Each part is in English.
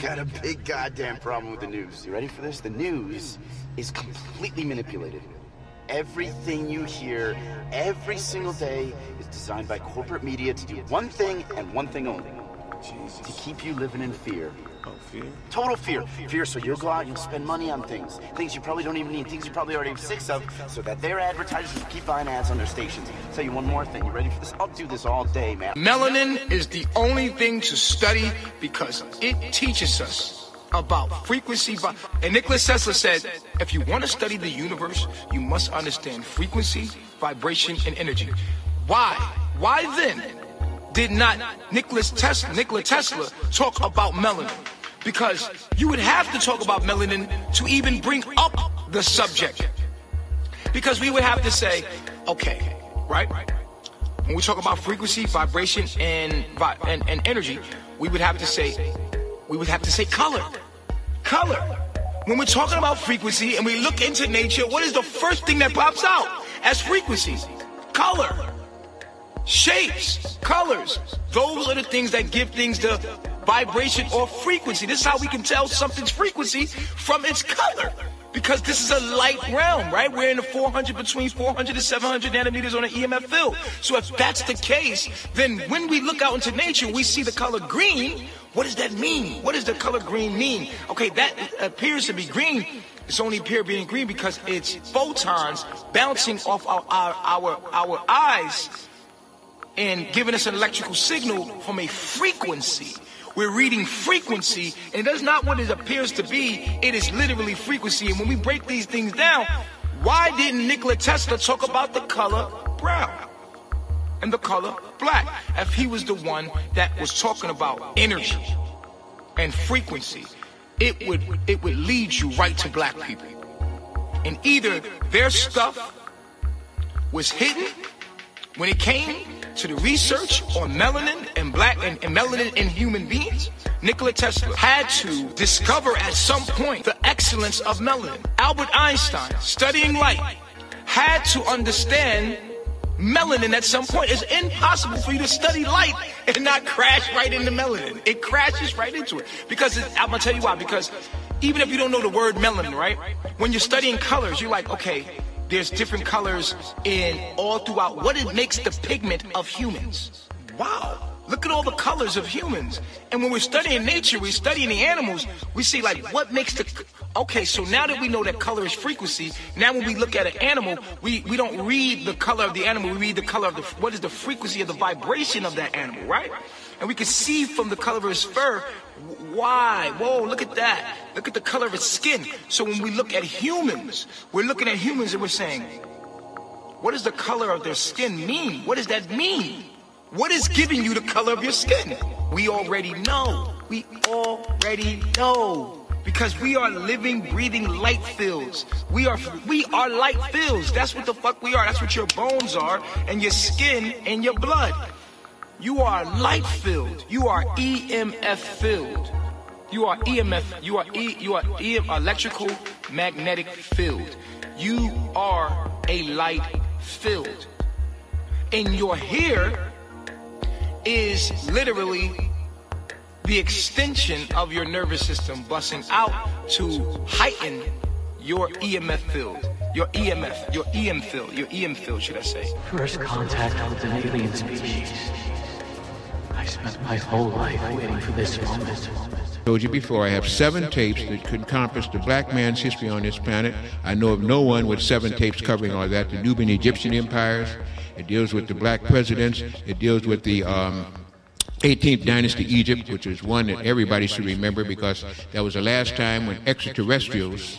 got a big goddamn problem with the news. You ready for this? The news is completely manipulated. Everything you hear every single day is designed by corporate media to do one thing and one thing only. Jesus. To keep you living in fear. Oh, fear? Total fear. Fear so you'll go out and you'll spend money on things. Things you probably don't even need. Things you probably already have six of, so that their advertisers will keep buying ads on their stations. I'll tell you one more thing. You ready for this? I'll do this all day, man. Melanin is the only thing to study because it teaches us about frequency. And Nikola Tesla said, if you want to study the universe, you must understand frequency, vibration, and energy. Why? Why then did not Nikola Tesla talk about melanin? Because you would have to talk about melanin to even bring up the subject. Because we would have to say, okay, right? When we talk about frequency, vibration, and energy, we would have to say color. Color. When we're talking about frequency and we look into nature, what is the first thing that pops out as frequency? Color. Shapes, colors. Those are the things that give things the vibration or frequency. This is how we can tell something's frequency from its color. Because this is a light realm, right? We're in the between 400 and 700 nanometers on an EMF field. So if that's the case, then when we look out into nature, we see the color green. What does that mean? What does the color green mean? Okay, that appears to be green. It's only appear being green because it's photons bouncing off our eyes and giving us an electrical signal from a frequency. We're reading frequency, and that's not what it appears to be. It is literally frequency. And when we break these things down, why didn't Nikola Tesla talk about the color brown and the color black if he was the one that was talking about energy and frequency? It would lead you right to black people. And either their stuff was hidden when it came to the research on melanin and black and melanin in human beings. Nikola Tesla had to discover at some point the excellence of melanin. Albert Einstein, studying light, had to understand melanin at some point. It's impossible for you to study light and not crash right into melanin. It crashes right into it. Because I'm gonna tell you why. Because even if you don't know the word melanin, right? When you're studying colors, you're like, okay, there's different colors in all throughout. What it makes the pigment of humans. Wow. Look at all the colors of humans. And when we're studying nature, we're studying the animals, we see like what makes the... Okay, so now that we know that color is frequency, now when we look at an animal, we don't read the color of the animal, we read the color of what is the frequency of the vibration of that animal, right? And we can see from the color of his fur, why? Whoa, look at that. Look at the color of his skin. So when we look at humans, we're looking at humans and we're saying, what does the color of their skin mean? What does that mean? What is giving you the color of your skin? We already know. We already know. Because we are living, breathing light fields. We are light fields. That's what the fuck we are. That's what your bones are, and your skin and your blood. You are light filled. You are EMF filled. You are EMF. You are electrical magnetic field. You are a light filled. And your hair is literally the extension of your nervous system busting out to heighten your EMF field. Your EMF, your EM field, your EM field, should I say. First contact with an alien species. I spent my whole life waiting for this moment. I told you before, I have 7 tapes that could encompass the black man's history on this planet. I know of no one with 7 tapes covering all that. The Nubian Egyptian empires. It deals with the black presidents. It deals with the 18th dynasty Egypt, which is one that everybody should remember because that was the last time when extraterrestrials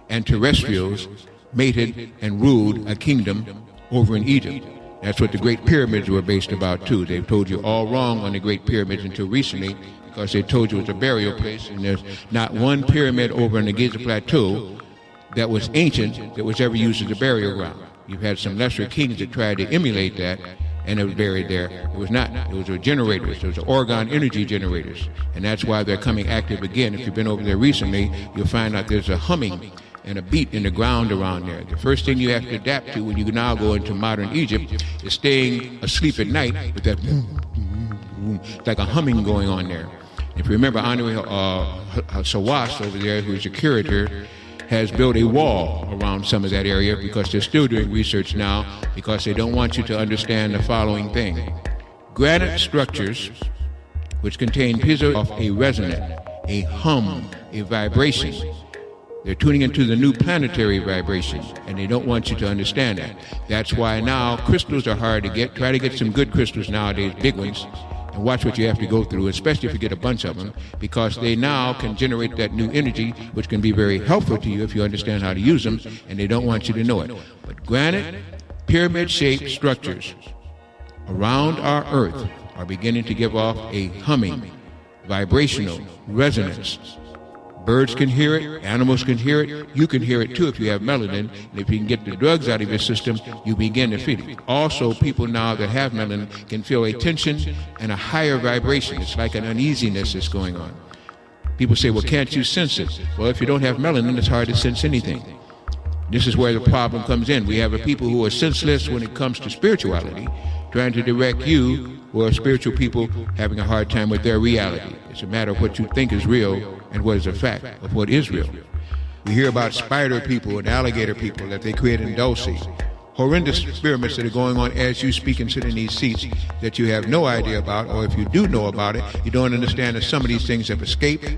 and terrestrials mated and ruled a kingdom over in Egypt. That's what the Great Pyramids were based about too. They've told you all wrong on the Great Pyramids until recently because they told you it was a burial place, and there's not one pyramid over in the Giza Plateau that was ancient that was ever used as a burial ground. You've had some lesser kings that tried to emulate that, and it was buried there. It was not. It was generators. It was orgone energy generators. And that's why they're coming active again. If you've been over there recently, you'll find out there's a humming and a beat in the ground around there. The first thing you have to adapt to when you now go into modern Egypt is staying asleep at night with that boom, boom, boom, like a humming going on there. If you remember, Andre Sawas over there, who's a curator, has built a wall around some of that area because they're still doing research now because they don't want you to understand the following thing. Granite structures, which contain piezo of a resonant, a hum, a vibration. They're tuning into the new planetary vibration, and they don't want you to understand that. That's why now crystals are hard to get. Try to get some good crystals nowadays, big ones, and watch what you have to go through, especially if you get a bunch of them, because they now can generate that new energy, which can be very helpful to you if you understand how to use them, and they don't want you to know it. But granite, pyramid-shaped structures around our Earth are beginning to give off a humming, vibrational resonance. Birds can hear it, animals can hear it, you can hear it too if you have melanin, and if you can get the drugs out of your system, you begin to feel it. Also, people now that have melanin can feel a tension and a higher vibration. It's like an uneasiness that's going on. People say, well, can't you sense it? Well, if you don't have melanin, it's hard to sense anything. This is where the problem comes in. We have a people who are senseless when it comes to spirituality, trying to direct you, who are spiritual people, having a hard time with their reality. It's a matter of what you think is real and what is a fact of what is real. We hear about spider people and alligator people that they create in Dulce. Horrendous experiments that are going on as you speak and sit in these seats that you have no idea about, or if you do know about it, you don't understand that some of these things have escaped.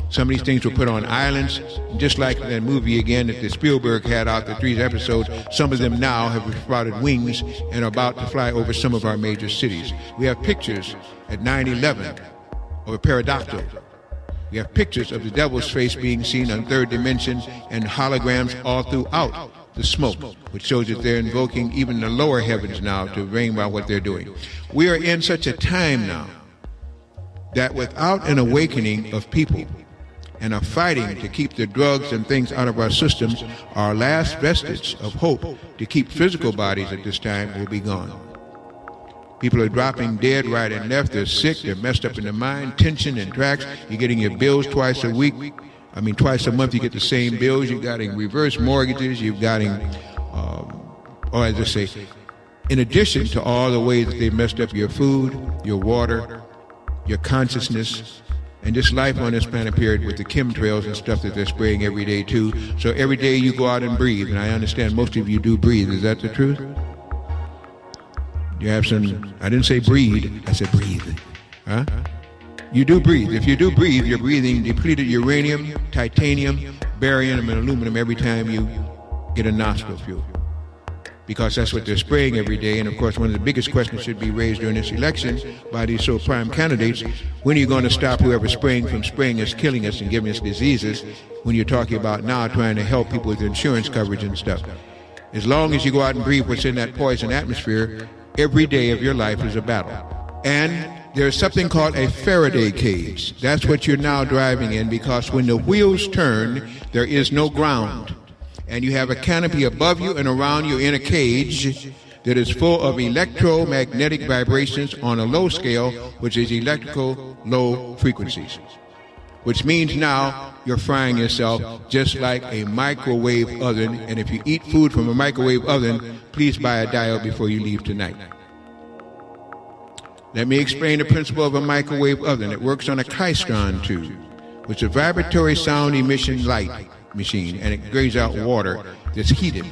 Some of these things were put on islands, just like that movie again that the Spielberg had out, the 3 episodes. Some of them now have sprouted wings and are about to fly over some of our major cities. We have pictures at 9/11 of a pterodactyl. We have pictures of the devil's face being seen on third dimension and holograms all throughout the smoke, which shows that they're invoking even the lower heavens now to bring about what they're doing. We are in such a time now that without an awakening of people and a fighting to keep the drugs and things out of our systems, our last vestige of hope to keep physical bodies at this time will be gone. People are dropping dead right and left. They're sick. They're messed up in the mind. Tension and tracks. You're getting your bills twice a week. Twice a month you get the same bills. You're getting reverse mortgages. You've getting, or as I say, in addition to all the ways that they've messed up your food, your water, your consciousness, and this life on this planet period with the chemtrails and stuff that they're spraying every day too. So every day you go out and breathe, and I understand most of you do breathe. Is that the truth? You have some, I didn't say breathe, I said breathe. Huh? You do breathe. If you do breathe, you're breathing depleted uranium, titanium, barium, and aluminum every time you get a nostril fuel. Because that's what they're spraying every day. And of course, one of the biggest questions should be raised during this election by these so-prime candidates. When are you going to stop whoever's spraying from spraying us, killing us, and giving us diseases, when you're talking about now trying to help people with insurance coverage and stuff? As long as you go out and breathe what's in that poison atmosphere, every day of your life is a battle. And there's something called a Faraday cage. That's what you're now driving in, because when the wheels turn, there is no ground. And you have a canopy above you and around you in a cage that is full of electromagnetic vibrations on a low scale, which is electrical low frequencies. Which means now you're frying yourself just like a microwave oven. And if you eat food from a microwave oven, please buy a diode before you leave tonight. Let me explain the principle of a microwave oven. It works on a Klystron tube, which is a vibratory sound emission light machine, and it grades out water that's heated.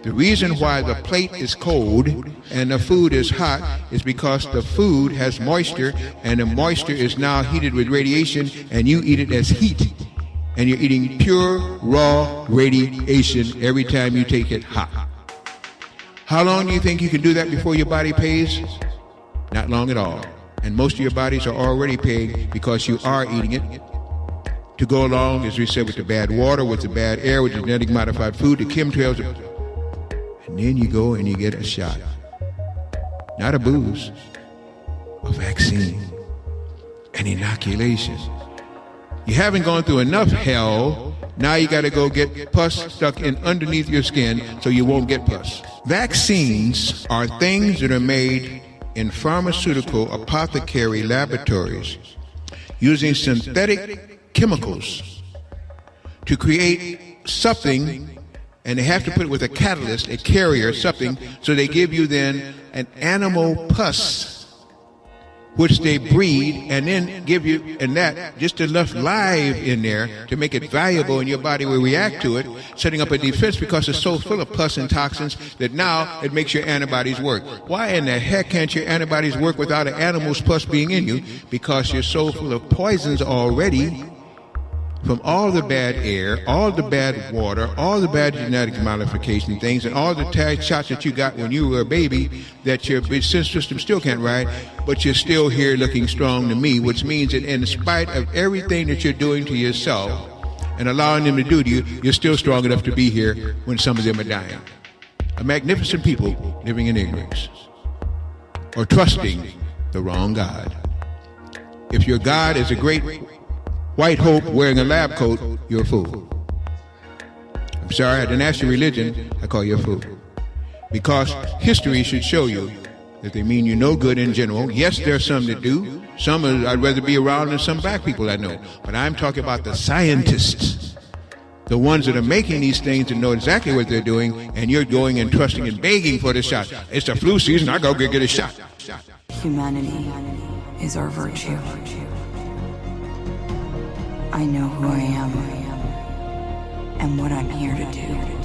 The reason why the plate is cold and the food is hot is because the food has moisture, and the moisture is now heated with radiation, and you eat it as heat. And you're eating pure, raw radiation every time you take it hot. How long do you think you can do that before your body pays? Not long at all. And most of your bodies are already paying because you are eating it. To go along, as we said, with the bad water, with the bad air, with the genetic modified food, the chemtrails, and then you go and you get a shot. Not a booze, a vaccine, an inoculation. You haven't gone through enough hell, now you gotta go get pus stuck in underneath your skin so you won't get pus. Vaccines are things that are made in pharmaceutical apothecary laboratories using synthetic chemicals to create something, and they have to put it with a catalyst, a carrier, something, so they give you then an animal pus which they breed, and then give you, and that, just enough live in there to make it valuable, and your body will react to it, setting up a defense because it's so full of pus and toxins that now it makes your antibodies work. Why in the heck can't your antibodies work without an animal's pus being in you? Because you're so full of poisons already from all the bad air, all the bad water, all the bad genetic modification things, and all the tag shots that you got when you were a baby that your system still can't ride, but you're still here looking strong to me, which means that in spite of everything that you're doing to yourself and allowing them to do to you, you're still strong enough to be here when some of them are dying. A magnificent people living in ignorance or trusting the wrong God. If your God is a great white hope wearing a lab coat, you're a fool. I'm sorry, I didn't ask your religion, I call you a fool. Because history should show you that they mean you no good in general. Yes, there are some that do. Some I'd rather be around than some black people I know. But I'm talking about the scientists, the ones that are making these things and know exactly what they're doing, and you're going and trusting and begging for the shot. It's the flu season, I go get a shot. Humanity is our virtue. I know who I am and what I'm here to do.